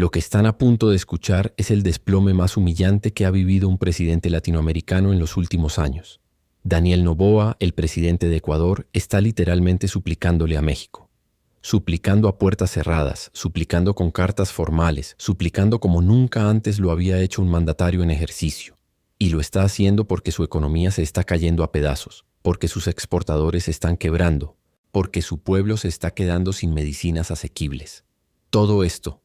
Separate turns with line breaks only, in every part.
Lo que están a punto de escuchar es el desplome más humillante que ha vivido un presidente latinoamericano en los últimos años. Daniel Noboa, el presidente de Ecuador, está literalmente suplicándole a México. Suplicando a puertas cerradas, suplicando con cartas formales, suplicando como nunca antes lo había hecho un mandatario en ejercicio. Y lo está haciendo porque su economía se está cayendo a pedazos, porque sus exportadores se están quebrando, porque su pueblo se está quedando sin medicinas asequibles. Todo esto,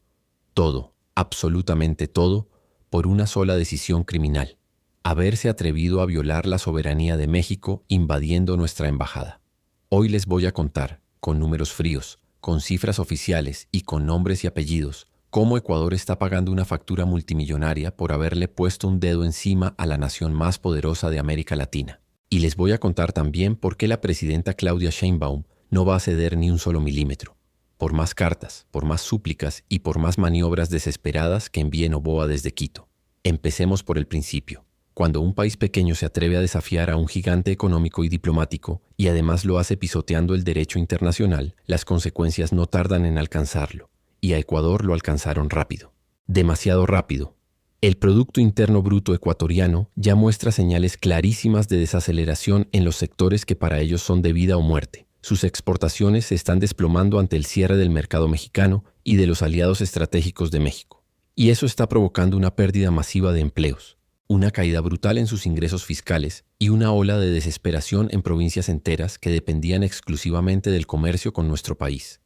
todo, absolutamente todo, por una sola decisión criminal: haberse atrevido a violar la soberanía de México invadiendo nuestra embajada. Hoy les voy a contar, con números fríos, con cifras oficiales y con nombres y apellidos, cómo Ecuador está pagando una factura multimillonaria por haberle puesto un dedo encima a la nación más poderosa de América Latina. Y les voy a contar también por qué la presidenta Claudia Sheinbaum no va a ceder ni un solo milímetro. Por más cartas, por más súplicas y por más maniobras desesperadas que envíe Noboa desde Quito. Empecemos por el principio. Cuando un país pequeño se atreve a desafiar a un gigante económico y diplomático, y además lo hace pisoteando el derecho internacional, las consecuencias no tardan en alcanzarlo, y a Ecuador lo alcanzaron rápido. Demasiado rápido. El Producto Interno Bruto ecuatoriano ya muestra señales clarísimas de desaceleración en los sectores que para ellos son de vida o muerte. Sus exportaciones se están desplomando ante el cierre del mercado mexicano y de los aliados estratégicos de México. Y eso está provocando una pérdida masiva de empleos, una caída brutal en sus ingresos fiscales y una ola de desesperación en provincias enteras que dependían exclusivamente del comercio con nuestro país.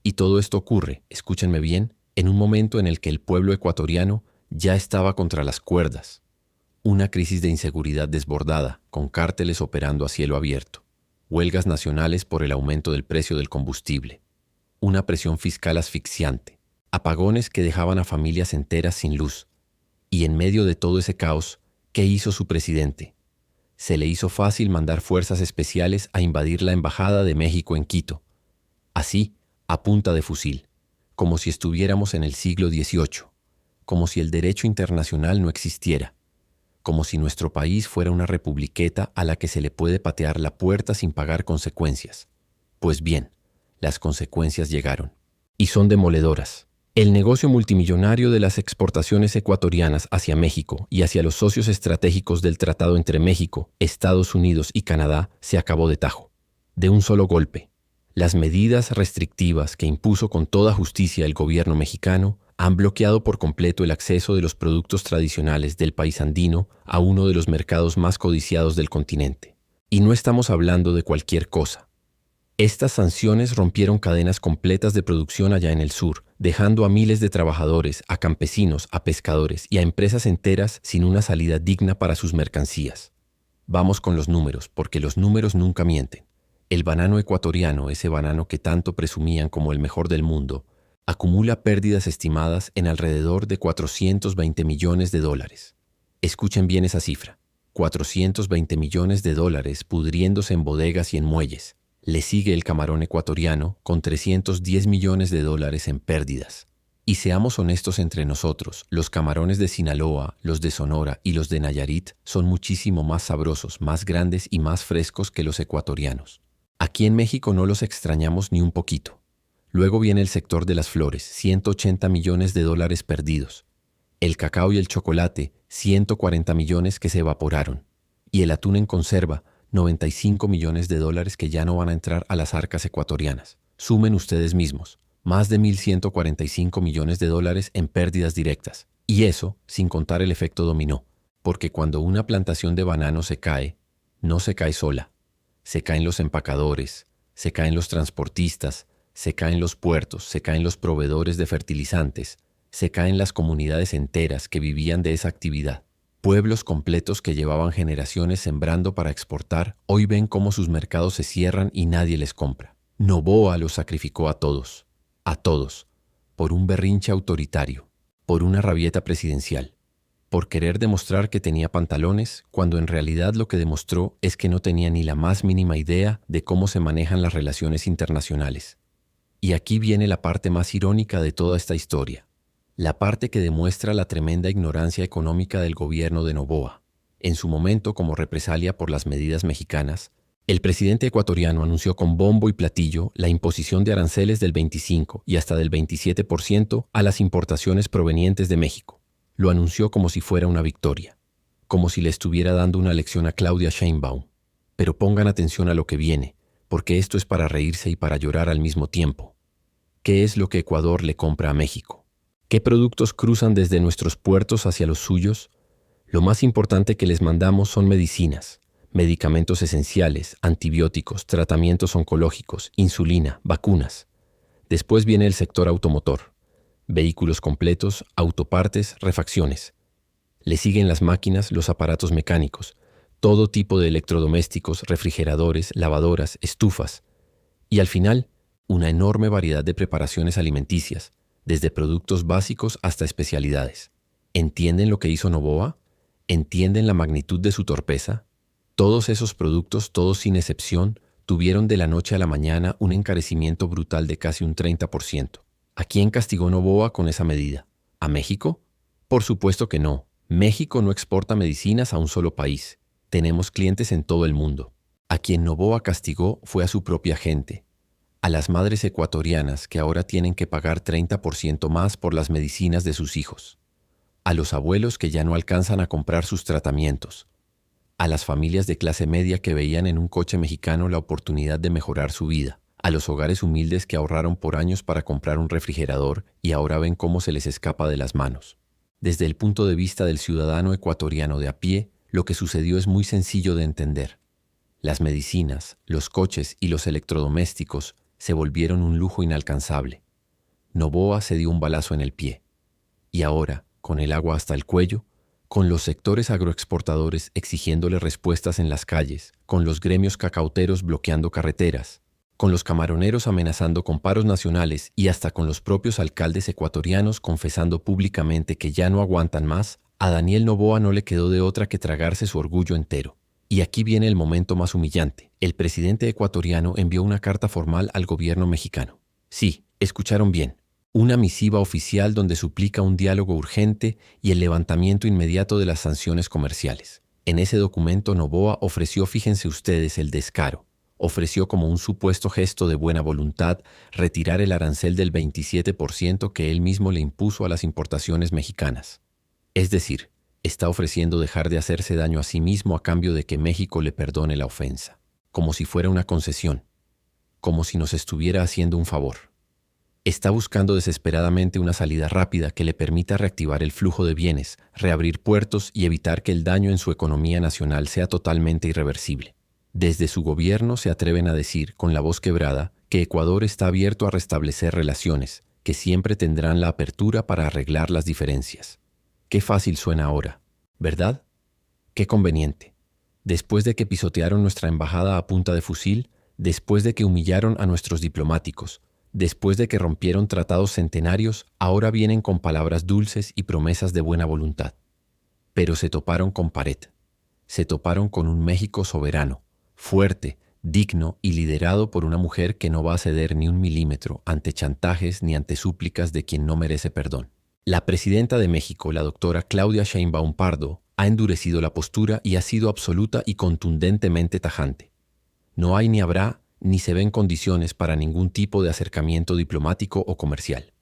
Y todo esto ocurre, escúchenme bien, en un momento en el que el pueblo ecuatoriano ya estaba contra las cuerdas. Una crisis de inseguridad desbordada, con cárteles operando a cielo abierto. Huelgas nacionales por el aumento del precio del combustible. Una presión fiscal asfixiante. Apagones que dejaban a familias enteras sin luz. Y en medio de todo ese caos, ¿qué hizo su presidente? Se le hizo fácil mandar fuerzas especiales a invadir la Embajada de México en Quito. Así, a punta de fusil, como si estuviéramos en el siglo XVIII, como si el derecho internacional no existiera, como si nuestro país fuera una republiqueta a la que se le puede patear la puerta sin pagar consecuencias. Pues bien, las consecuencias llegaron, y son demoledoras. El negocio multimillonario de las exportaciones ecuatorianas hacia México y hacia los socios estratégicos del tratado entre México, Estados Unidos y Canadá se acabó de tajo, de un solo golpe. Las medidas restrictivas que impuso con toda justicia el gobierno mexicano han bloqueado por completo el acceso de los productos tradicionales del país andino a uno de los mercados más codiciados del continente. Y no estamos hablando de cualquier cosa. Estas sanciones rompieron cadenas completas de producción allá en el sur, dejando a miles de trabajadores, a campesinos, a pescadores y a empresas enteras sin una salida digna para sus mercancías. Vamos con los números, porque los números nunca mienten. El banano ecuatoriano, ese banano que tanto presumían como el mejor del mundo, acumula pérdidas estimadas en alrededor de 420 millones de dólares. Escuchen bien esa cifra. 420 millones de dólares pudriéndose en bodegas y en muelles. Le sigue el camarón ecuatoriano con 310 millones de dólares en pérdidas. Y seamos honestos entre nosotros, los camarones de Sinaloa, los de Sonora y los de Nayarit son muchísimo más sabrosos, más grandes y más frescos que los ecuatorianos. Aquí en México no los extrañamos ni un poquito. Luego viene el sector de las flores, 180 millones de dólares perdidos. El cacao y el chocolate, 140 millones que se evaporaron. Y el atún en conserva, 95 millones de dólares que ya no van a entrar a las arcas ecuatorianas. Sumen ustedes mismos, más de 1.145 millones de dólares en pérdidas directas. Y eso sin contar el efecto dominó, porque cuando una plantación de banano se cae, no se cae sola. Se caen los empacadores, se caen los transportistas, se caen los puertos, se caen los proveedores de fertilizantes, se caen las comunidades enteras que vivían de esa actividad. Pueblos completos que llevaban generaciones sembrando para exportar, hoy ven cómo sus mercados se cierran y nadie les compra. Noboa los sacrificó a todos, por un berrinche autoritario, por una rabieta presidencial, por querer demostrar que tenía pantalones, cuando en realidad lo que demostró es que no tenía ni la más mínima idea de cómo se manejan las relaciones internacionales. Y aquí viene la parte más irónica de toda esta historia, la parte que demuestra la tremenda ignorancia económica del gobierno de Noboa. En su momento, como represalia por las medidas mexicanas, El presidente ecuatoriano anunció con bombo y platillo la imposición de aranceles del 25 y hasta del 27% a las importaciones provenientes de México. Lo anunció como si fuera una victoria, como si le estuviera dando una lección a Claudia Sheinbaum. Pero pongan atención a lo que viene, porque esto es para reírse y para llorar al mismo tiempo. ¿Qué es lo que Ecuador le compra a México? ¿Qué productos cruzan desde nuestros puertos hacia los suyos? Lo más importante que les mandamos son medicinas, medicamentos esenciales, antibióticos, tratamientos oncológicos, insulina, vacunas. Después viene el sector automotor, vehículos completos, autopartes, refacciones. Le siguen las máquinas, los aparatos mecánicos, todo tipo de electrodomésticos, refrigeradores, lavadoras, estufas. Y al final, una enorme variedad de preparaciones alimenticias, desde productos básicos hasta especialidades. ¿Entienden lo que hizo Noboa? ¿Entienden la magnitud de su torpeza? Todos esos productos, todos sin excepción, tuvieron de la noche a la mañana un encarecimiento brutal de casi un 30%. ¿A quién castigó Noboa con esa medida? ¿A México? Por supuesto que no. México no exporta medicinas a un solo país. Tenemos clientes en todo el mundo. A quien Noboa castigó fue a su propia gente, a las madres ecuatorianas que ahora tienen que pagar 30% más por las medicinas de sus hijos, a los abuelos que ya no alcanzan a comprar sus tratamientos, a las familias de clase media que veían en un coche mexicano la oportunidad de mejorar su vida, a los hogares humildes que ahorraron por años para comprar un refrigerador y ahora ven cómo se les escapa de las manos. Desde el punto de vista del ciudadano ecuatoriano de a pie, lo que sucedió es muy sencillo de entender. Las medicinas, los coches y los electrodomésticos se volvieron un lujo inalcanzable. Noboa se dio un balazo en el pie. Y ahora, con el agua hasta el cuello, con los sectores agroexportadores exigiéndole respuestas en las calles, con los gremios cacauteros bloqueando carreteras, con los camaroneros amenazando con paros nacionales y hasta con los propios alcaldes ecuatorianos confesando públicamente que ya no aguantan más, a Daniel Noboa no le quedó de otra que tragarse su orgullo entero. Y aquí viene el momento más humillante. El presidente ecuatoriano envió una carta formal al gobierno mexicano. Sí, escucharon bien. Una misiva oficial donde suplica un diálogo urgente y el levantamiento inmediato de las sanciones comerciales. En ese documento Noboa ofreció, fíjense ustedes, el descaro. Ofreció como un supuesto gesto de buena voluntad retirar el arancel del 27% que él mismo le impuso a las importaciones mexicanas. Es decir, está ofreciendo dejar de hacerse daño a sí mismo a cambio de que México le perdone la ofensa, como si fuera una concesión, como si nos estuviera haciendo un favor. Está buscando desesperadamente una salida rápida que le permita reactivar el flujo de bienes, reabrir puertos y evitar que el daño en su economía nacional sea totalmente irreversible. Desde su gobierno se atreven a decir, con la voz quebrada, que Ecuador está abierto a restablecer relaciones, que siempre tendrán la apertura para arreglar las diferencias. Qué fácil suena ahora, ¿verdad? Qué conveniente. Después de que pisotearon nuestra embajada a punta de fusil, después de que humillaron a nuestros diplomáticos, después de que rompieron tratados centenarios, ahora vienen con palabras dulces y promesas de buena voluntad. Pero se toparon con pared. Se toparon con un México soberano, fuerte, digno y liderado por una mujer que no va a ceder ni un milímetro ante chantajes ni ante súplicas de quien no merece perdón. La presidenta de México, la doctora Claudia Sheinbaum Pardo, ha endurecido la postura y ha sido absoluta y contundentemente tajante. No hay ni habrá ni se ven condiciones para ningún tipo de acercamiento diplomático o comercial.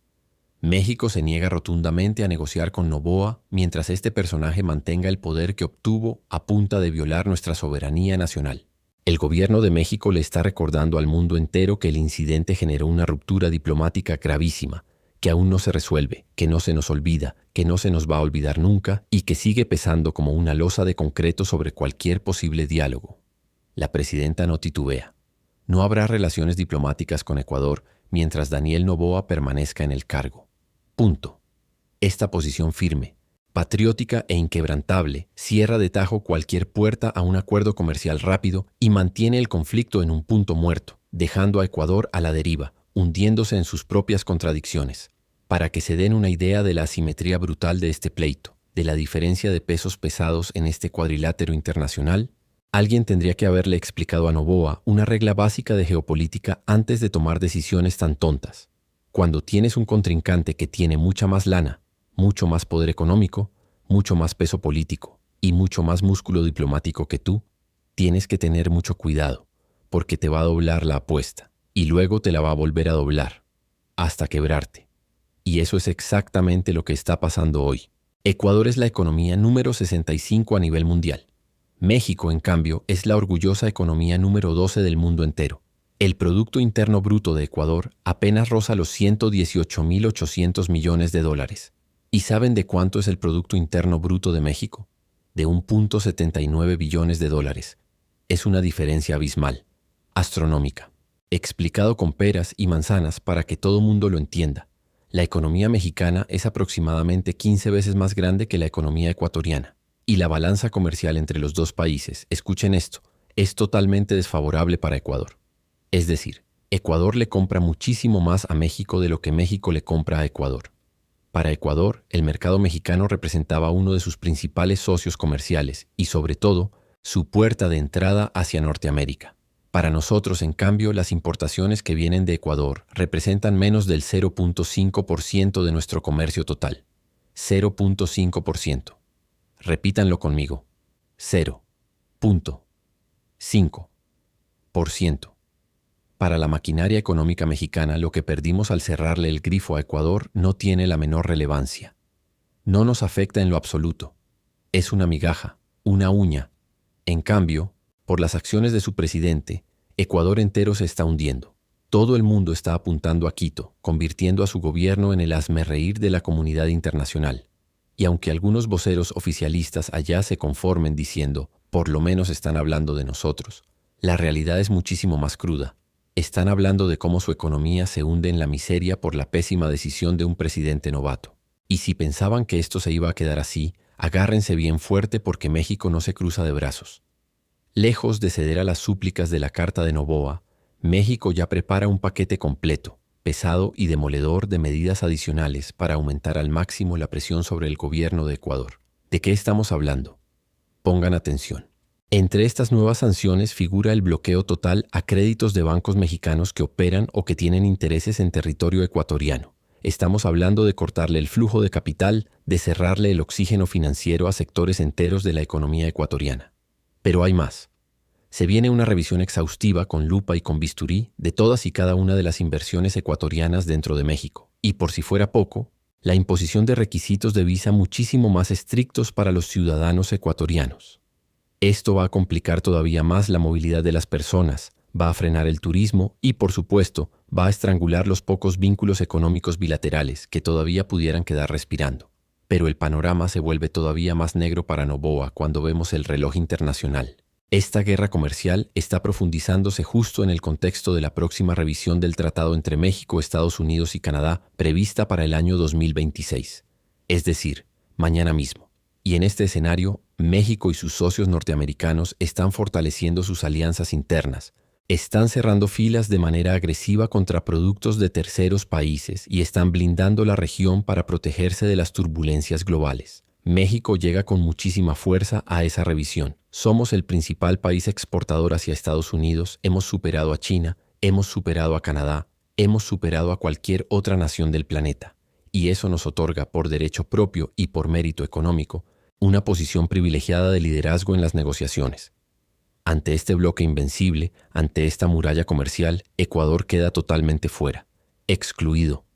México se niega rotundamente a negociar con Noboa mientras este personaje mantenga el poder que obtuvo a punta de violar nuestra soberanía nacional. El gobierno de México le está recordando al mundo entero que el incidente generó una ruptura diplomática gravísima, que aún no se resuelve, que no se nos olvida, que no se nos va a olvidar nunca y que sigue pesando como una losa de concreto sobre cualquier posible diálogo. La presidenta no titubea. No habrá relaciones diplomáticas con Ecuador mientras Daniel Noboa permanezca en el cargo. Punto. Esta posición firme, patriótica e inquebrantable cierra de tajo cualquier puerta a un acuerdo comercial rápido y mantiene el conflicto en un punto muerto, dejando a Ecuador a la deriva, hundiéndose en sus propias contradicciones. Para que se den una idea de la asimetría brutal de este pleito, de la diferencia de pesos pesados en este cuadrilátero internacional, alguien tendría que haberle explicado a Noboa una regla básica de geopolítica antes de tomar decisiones tan tontas. Cuando tienes un contrincante que tiene mucha más lana, mucho más poder económico, mucho más peso político y mucho más músculo diplomático que tú, tienes que tener mucho cuidado, porque te va a doblar la apuesta y luego te la va a volver a doblar hasta quebrarte. Y eso es exactamente lo que está pasando hoy. Ecuador es la economía número 65 a nivel mundial. México, en cambio, es la orgullosa economía número 12 del mundo entero. El Producto Interno Bruto de Ecuador apenas roza los 118.800 millones de dólares. ¿Y saben de cuánto es el Producto Interno Bruto de México? De 1.79 billones de dólares. Es una diferencia abismal, astronómica. Explicado con peras y manzanas para que todo mundo lo entienda. La economía mexicana es aproximadamente 15 veces más grande que la economía ecuatoriana. Y la balanza comercial entre los dos países, escuchen esto, es totalmente desfavorable para Ecuador. Es decir, Ecuador le compra muchísimo más a México de lo que México le compra a Ecuador. Para Ecuador, el mercado mexicano representaba uno de sus principales socios comerciales y, sobre todo, su puerta de entrada hacia Norteamérica. Para nosotros, en cambio, las importaciones que vienen de Ecuador representan menos del 0.5% de nuestro comercio total. 0.5%. Repítanlo conmigo. 0.5%. Para la maquinaria económica mexicana, lo que perdimos al cerrarle el grifo a Ecuador no tiene la menor relevancia. No nos afecta en lo absoluto. Es una migaja, una uña. En cambio, por las acciones de su presidente, Ecuador entero se está hundiendo. Todo el mundo está apuntando a Quito, convirtiendo a su gobierno en el hazmerreír de la comunidad internacional. Y aunque algunos voceros oficialistas allá se conformen diciendo, por lo menos están hablando de nosotros, la realidad es muchísimo más cruda. Están hablando de cómo su economía se hunde en la miseria por la pésima decisión de un presidente novato. Y si pensaban que esto se iba a quedar así, agárrense bien fuerte porque México no se cruza de brazos. Lejos de ceder a las súplicas de la Carta de Noboa, México ya prepara un paquete completo, pesado y demoledor de medidas adicionales para aumentar al máximo la presión sobre el gobierno de Ecuador. ¿De qué estamos hablando? Pongan atención. Entre estas nuevas sanciones figura el bloqueo total a créditos de bancos mexicanos que operan o que tienen intereses en territorio ecuatoriano. Estamos hablando de cortarle el flujo de capital, de cerrarle el oxígeno financiero a sectores enteros de la economía ecuatoriana. Pero hay más. Se viene una revisión exhaustiva con lupa y con bisturí de todas y cada una de las inversiones ecuatorianas dentro de México. Y por si fuera poco, la imposición de requisitos de visa muchísimo más estrictos para los ciudadanos ecuatorianos. Esto va a complicar todavía más la movilidad de las personas, va a frenar el turismo y, por supuesto, va a estrangular los pocos vínculos económicos bilaterales que todavía pudieran quedar respirando. Pero el panorama se vuelve todavía más negro para Noboa cuando vemos el reloj internacional. Esta guerra comercial está profundizándose justo en el contexto de la próxima revisión del tratado entre México, Estados Unidos y Canadá, prevista para el año 2026. Es decir, mañana mismo. Y en este escenario, México y sus socios norteamericanos están fortaleciendo sus alianzas internas, están cerrando filas de manera agresiva contra productos de terceros países y están blindando la región para protegerse de las turbulencias globales. México llega con muchísima fuerza a esa revisión. Somos el principal país exportador hacia Estados Unidos, hemos superado a China, hemos superado a Canadá, hemos superado a cualquier otra nación del planeta. Y eso nos otorga por derecho propio y por mérito económico una posición privilegiada de liderazgo en las negociaciones. Ante este bloque invencible, ante esta muralla comercial, Ecuador queda totalmente fuera, excluido,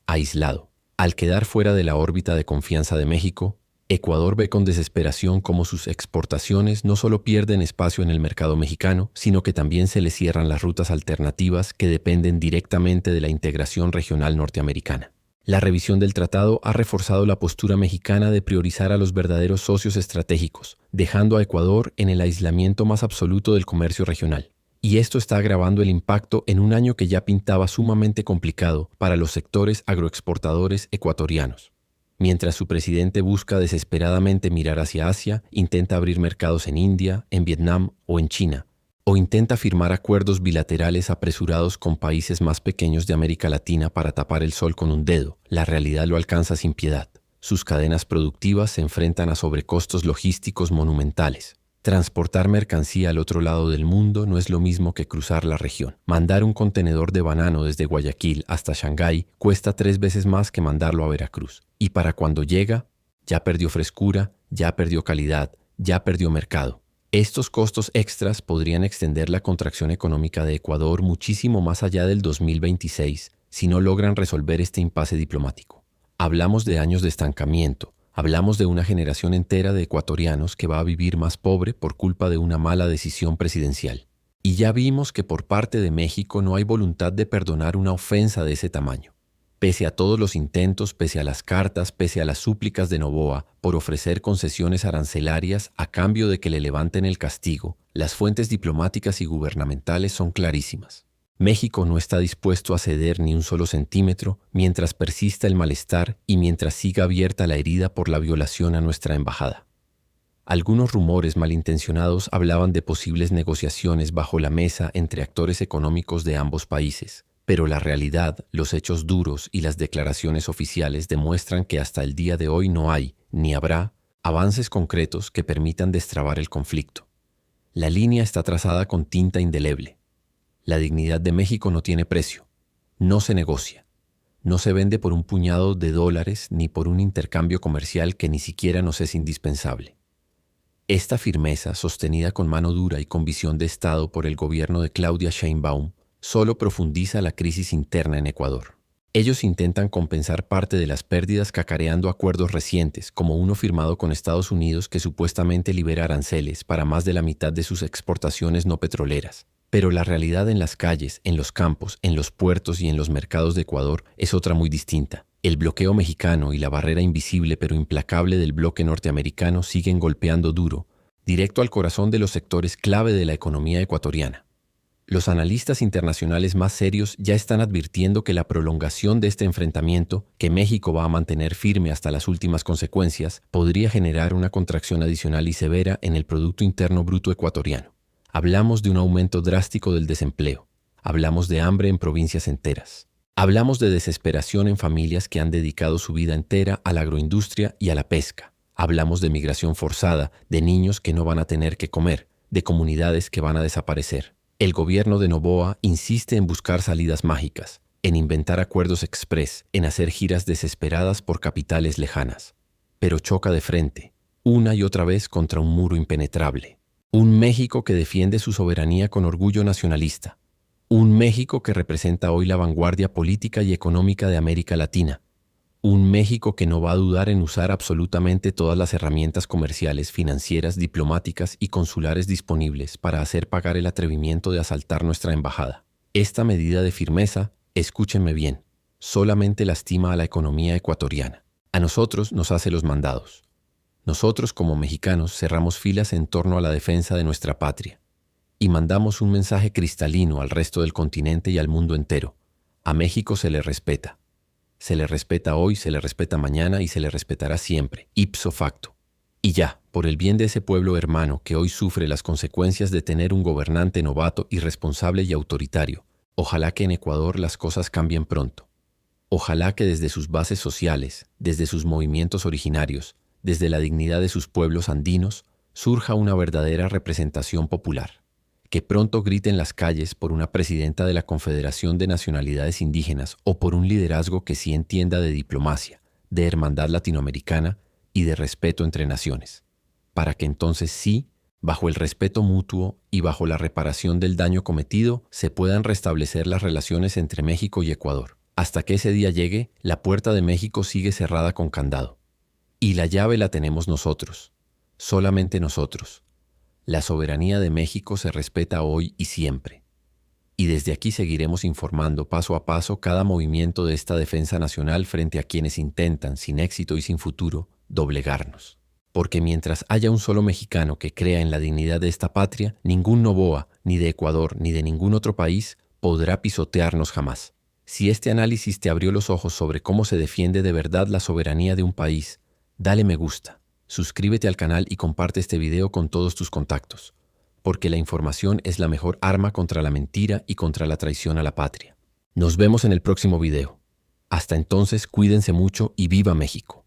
aislado. Al quedar fuera de la órbita de confianza de México, Ecuador ve con desesperación cómo sus exportaciones no solo pierden espacio en el mercado mexicano, sino que también se le cierran las rutas alternativas que dependen directamente de la integración regional norteamericana. La revisión del tratado ha reforzado la postura mexicana de priorizar a los verdaderos socios estratégicos, dejando a Ecuador en el aislamiento más absoluto del comercio regional. Y esto está agravando el impacto en un año que ya pintaba sumamente complicado para los sectores agroexportadores ecuatorianos. Mientras su presidente busca desesperadamente mirar hacia Asia, intenta abrir mercados en India, en Vietnam o en China, o intenta firmar acuerdos bilaterales apresurados con países más pequeños de América Latina para tapar el sol con un dedo, la realidad lo alcanza sin piedad. Sus cadenas productivas se enfrentan a sobrecostos logísticos monumentales. Transportar mercancía al otro lado del mundo no es lo mismo que cruzar la región. Mandar un contenedor de banano desde Guayaquil hasta Shanghái cuesta 3 veces más que mandarlo a Veracruz. Y para cuando llega, ya perdió frescura, ya perdió calidad, ya perdió mercado. Estos costos extras podrían extender la contracción económica de Ecuador muchísimo más allá del 2026 si no logran resolver este impasse diplomático. Hablamos de años de estancamiento, hablamos de una generación entera de ecuatorianos que va a vivir más pobre por culpa de una mala decisión presidencial. Y ya vimos que por parte de México no hay voluntad de perdonar una ofensa de ese tamaño. Pese a todos los intentos, pese a las cartas, pese a las súplicas de Noboa por ofrecer concesiones arancelarias a cambio de que le levanten el castigo, las fuentes diplomáticas y gubernamentales son clarísimas. México no está dispuesto a ceder ni un solo centímetro mientras persista el malestar y mientras siga abierta la herida por la violación a nuestra embajada. Algunos rumores malintencionados hablaban de posibles negociaciones bajo la mesa entre actores económicos de ambos países, pero la realidad, los hechos duros y las declaraciones oficiales demuestran que hasta el día de hoy no hay, ni habrá, avances concretos que permitan destrabar el conflicto. La línea está trazada con tinta indeleble. La dignidad de México no tiene precio, no se negocia, no se vende por un puñado de dólares ni por un intercambio comercial que ni siquiera nos es indispensable. Esta firmeza, sostenida con mano dura y con visión de Estado por el gobierno de Claudia Sheinbaum, solo profundiza la crisis interna en Ecuador. Ellos intentan compensar parte de las pérdidas cacareando acuerdos recientes, como uno firmado con Estados Unidos que supuestamente libera aranceles para más de la mitad de sus exportaciones no petroleras. Pero la realidad en las calles, en los campos, en los puertos y en los mercados de Ecuador es otra muy distinta. El bloqueo mexicano y la barrera invisible pero implacable del bloque norteamericano siguen golpeando duro, directo al corazón de los sectores clave de la economía ecuatoriana. Los analistas internacionales más serios ya están advirtiendo que la prolongación de este enfrentamiento, que México va a mantener firme hasta las últimas consecuencias, podría generar una contracción adicional y severa en el Producto Interno Bruto ecuatoriano. Hablamos de un aumento drástico del desempleo. Hablamos de hambre en provincias enteras. Hablamos de desesperación en familias que han dedicado su vida entera a la agroindustria y a la pesca. Hablamos de migración forzada, de niños que no van a tener que comer, de comunidades que van a desaparecer. El gobierno de Noboa insiste en buscar salidas mágicas, en inventar acuerdos express, en hacer giras desesperadas por capitales lejanas. Pero choca de frente, una y otra vez contra un muro impenetrable. Un México que defiende su soberanía con orgullo nacionalista. Un México que representa hoy la vanguardia política y económica de América Latina. Un México que no va a dudar en usar absolutamente todas las herramientas comerciales, financieras, diplomáticas y consulares disponibles para hacer pagar el atrevimiento de asaltar nuestra embajada. Esta medida de firmeza, escúchenme bien, solamente lastima a la economía ecuatoriana. A nosotros nos hace los mandados. Nosotros como mexicanos cerramos filas en torno a la defensa de nuestra patria y mandamos un mensaje cristalino al resto del continente y al mundo entero. A México se le respeta. Se le respeta hoy, se le respeta mañana y se le respetará siempre, ipso facto. Y ya, por el bien de ese pueblo hermano que hoy sufre las consecuencias de tener un gobernante novato, irresponsable y autoritario, ojalá que en Ecuador las cosas cambien pronto. Ojalá que desde sus bases sociales, desde sus movimientos originarios, desde la dignidad de sus pueblos andinos, surja una verdadera representación popular. Que pronto griten las calles por una presidenta de la Confederación de Nacionalidades Indígenas o por un liderazgo que sí entienda de diplomacia, de hermandad latinoamericana y de respeto entre naciones, para que entonces sí, bajo el respeto mutuo y bajo la reparación del daño cometido, se puedan restablecer las relaciones entre México y Ecuador. Hasta que ese día llegue, la puerta de México sigue cerrada con candado. Y la llave la tenemos nosotros, solamente nosotros. La soberanía de México se respeta hoy y siempre. Y desde aquí seguiremos informando paso a paso cada movimiento de esta defensa nacional frente a quienes intentan, sin éxito y sin futuro, doblegarnos. Porque mientras haya un solo mexicano que crea en la dignidad de esta patria, ningún Noboa, ni de Ecuador, ni de ningún otro país, podrá pisotearnos jamás. Si este análisis te abrió los ojos sobre cómo se defiende de verdad la soberanía de un país, dale me gusta. Suscríbete al canal y comparte este video con todos tus contactos, porque la información es la mejor arma contra la mentira y contra la traición a la patria. Nos vemos en el próximo video. Hasta entonces, cuídense mucho y ¡viva México!